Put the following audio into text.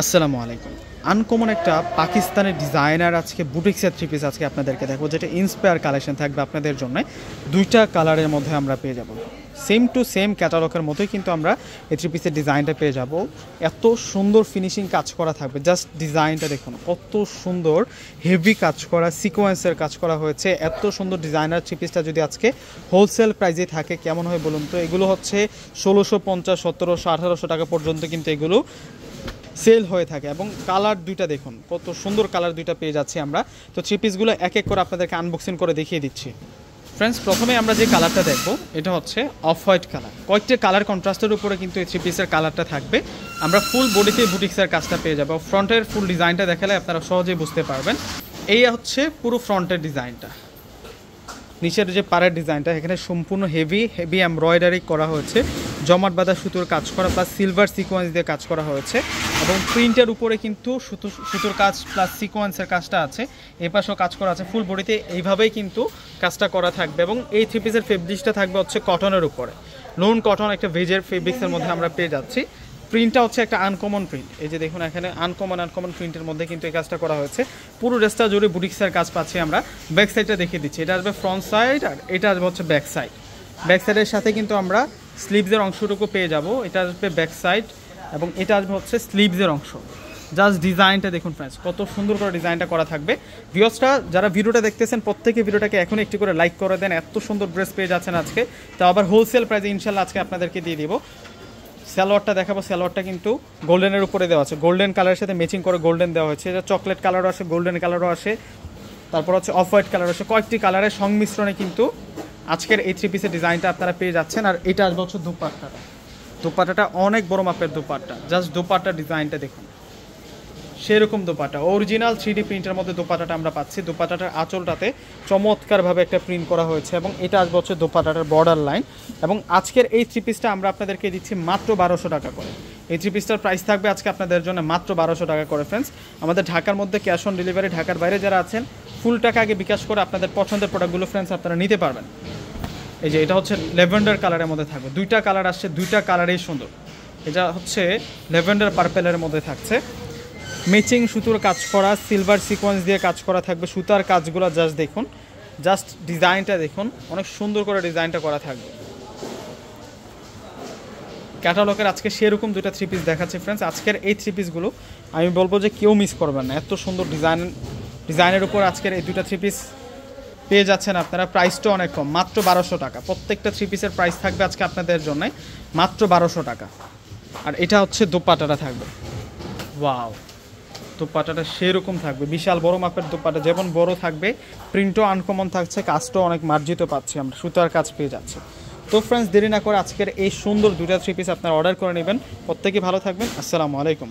আসসালামু আলাইকুম। আনকমন একটা পাকিস্তানের ডিজাইনার আজকে বুটিক্সের থ্রি পিস আজকে আপনাদেরকে দেখবো, যেটা ইন্সপায়ার কালেকশন থাকবে আপনাদের জন্য। দুইটা কালারের মধ্যে আমরা পেয়ে যাব, সেম টু সেম ক্যাটালগের মতোই কিন্তু আমরা এই থ্রি পিসের ডিজাইনটা পেয়ে যাব। এত সুন্দর ফিনিশিং কাজ করা থাকবে, জাস্ট ডিজাইনটা দেখুন কত সুন্দর, হেভি কাজ করা, সিকোয়েন্সের কাজ করা হয়েছে। এত সুন্দর ডিজাইনার থ্রি পিসটা যদি আজকে হোলসেল প্রাইসে থাকে কেমন হয় বলুন তো। এগুলো হচ্ছে 1650, 1700, 1800 টাকা পর্যন্ত কিন্তু এগুলো সেল হয়ে থাকে। এবং কালার দুইটা দেখুন কত সুন্দর কালার দুইটা পেয়ে যাচ্ছি আমরা। তো থ্রি পিসগুলো এক এক করে আপনাদেরকে আনবক্সিং করে দেখিয়ে দিচ্ছি। ফ্রেন্ডস, প্রথমে আমরা যে কালারটা দেখবো এটা হচ্ছে অফ হোয়াইট কালার। কয়েকটা কালার কন্ট্রাস্টের উপরে কিন্তু এই থ্রি পিসের কালারটা থাকবে। আমরা ফুল বডিতে বুটিক্সের কাজটা পেয়ে যাবো। ফ্রন্টের ফুল ডিজাইনটা দেখালে আপনারা সহজেই বুঝতে পারবেন। এই হচ্ছে পুরো ফ্রন্টের ডিজাইনটা। নিচের যে পাড়ের ডিজাইনটা এখানে সম্পূর্ণ হেভি এমব্রয়ডারি করা হয়েছে, জমাট বাঁধা সুতোর কাজ করা প্লাস সিলভার সিকোয়েন্স দিয়ে কাজ করা হয়েছে। এবং প্রিন্টের উপরে কিন্তু সুতোর কাজ প্লাস সিকোয়েন্সের কাজটা আছে, এই পাশেও কাজ করা আছে। ফুল বডিতে এইভাবেই কিন্তু কাজটা করা থাকবে। এবং এই থ্রি পিসের ফেব্রিক্সটা থাকবে হচ্ছে কটনের উপরে, লোন কটন একটা ভেজের ফেব্রিক্সের মধ্যে আমরা পেয়ে যাচ্ছি। প্রিন্টটা হচ্ছে একটা আনকমন প্রিন্ট, এই যে দেখুন এখানে আনকমন প্রিন্টের মধ্যে কিন্তু এই কাজটা করা হয়েছে। পুরো ড্রেসটা জুড়ে বুটিক্সের কাজ পাচ্ছি আমরা। ব্যাক সাইডটা দেখিয়ে দিচ্ছি, এটা আসবে ফ্রন্ট সাইড আর এটা আসবে হচ্ছে ব্যাক সাইড। ব্যাক সাইডের সাথে কিন্তু আমরা স্লিভসের অংশটুকু পেয়ে যাব, এটা আসবে ব্যাক সাইড এবং এটা আসবে হচ্ছে স্লিভসের অংশ। জাস্ট ডিজাইনটা দেখুন ফ্রেন্ডস, কত সুন্দর করে ডিজাইনটা করা থাকবে। ভিউয়ার্সরা যারা ভিডিওটা দেখতেছেন প্রত্যেকে ভিডিওটাকে এখন একটি করে লাইক করে দেন। এত সুন্দর ড্রেস পেয়ে যাচ্ছেন আজকে, তো আবার হোলসেল প্রাইসে ইনশাল্লাহ আজকে আপনাদেরকে দিয়ে দিব। সালোয়ারটা দেখাবো, সালোয়ারটা কিন্তু গোল্ডেনের উপরে দেওয়া আছে, গোল্ডেন কালারের সাথে ম্যাচিং করে গোল্ডেন দেওয়া হয়েছে। এটা চকলেট কালারও আসে, গোল্ডেন কালারও আসে, তারপর হচ্ছে অফ হোয়াইট কালার আসে। কয়েকটি কালারের সংমিশ্রণে কিন্তু আজকের এই থ্রি পিসের ডিজাইনটা আপনারা পেয়ে যাচ্ছেন। আর এটা আসবে হচ্ছে দুপাট্টাটা অনেক বড় মাপের দুপাট্টা। জাস্ট দুপাট্টার ডিজাইনটা দেখুন, সেরকম দোপাট্টা অরিজিনাল 3D প্রিন্টের মধ্যে দোপাট্টাটা আমরা পাচ্ছি। দোপাট্টাটার আঁচলটাতে চমৎকারভাবে একটা প্রিন্ট করা হয়েছে এবং এটা আসবে হচ্ছে দোপাট্টাটার বর্ডার লাইন। এবং আজকের এই থ্রি পিসটা আমরা আপনাদেরকে দিচ্ছি মাত্র 1200 টাকা করে। এই থ্রি পিসটার প্রাইস থাকবে আজকে আপনাদের জন্য মাত্র 1200 টাকা করে। ফ্রেন্ডস, আমাদের ঢাকার মধ্যে ক্যাশ অন ডেলিভারি, ঢাকার বাইরে যারা আছেন ফুল টাকা আগে বিকাশ করে আপনাদের পছন্দের প্রোডাক্টগুলো ফ্রেন্ডস আপনারা নিতে পারবেন। এই যে এটা হচ্ছে ল্যাভেন্ডার কালারের মধ্যে থাকবে, দুইটা কালার আসছে, দুইটা কালারেই সুন্দর। এটা হচ্ছে ল্যাভেন্ডার পার্পেলের মধ্যে থাকছে, ম্যাচিং সুতোর কাজ করা, সিলভার সিকোয়েন্স দিয়ে কাজ করা থাকবে। সুতার কাজগুলো জাস্ট দেখুন, জাস্ট ডিজাইনটা দেখুন, অনেক সুন্দর করে ডিজাইনটা করা থাকবে। ক্যাটালগের আজকে সেরকম দুটো থ্রি পিস দেখাচ্ছে ফ্রেন্ডস। আজকের এই থ্রি পিসগুলো আমি বলবো যে কেউ মিস করবেন না, এত সুন্দর ডিজাইনের উপর আজকের এই দুটো থ্রি পিস পেয়ে যাচ্ছেন আপনারা। প্রাইসটা অনেক কম, মাত্র 1200 টাকা। প্রত্যেকটা থ্রি পিসের প্রাইস থাকবে আজকে আপনাদের জন্য মাত্র 1200 টাকা। আর এটা হচ্ছে দোপাট্টাটা থাকবে, ওয়াও, দোপাট্টাটা সেরকম থাকবে, বিশাল বড় মাপের দোপাট্টা, যেমন বড় থাকবে প্রিন্টও আনকমন থাকছে, কাজটাও অনেক মার্জিত পাচ্ছি আমরা, সুতার কাজ পেয়ে যাচ্ছে। তো ফ্রেন্ডস, দেরি না করে আজকের এই সুন্দর দুটা থ্রি পিস আপনারা অর্ডার করে নেবেন। প্রত্যেকেই ভালো থাকবেন। আসসালামু আলাইকুম।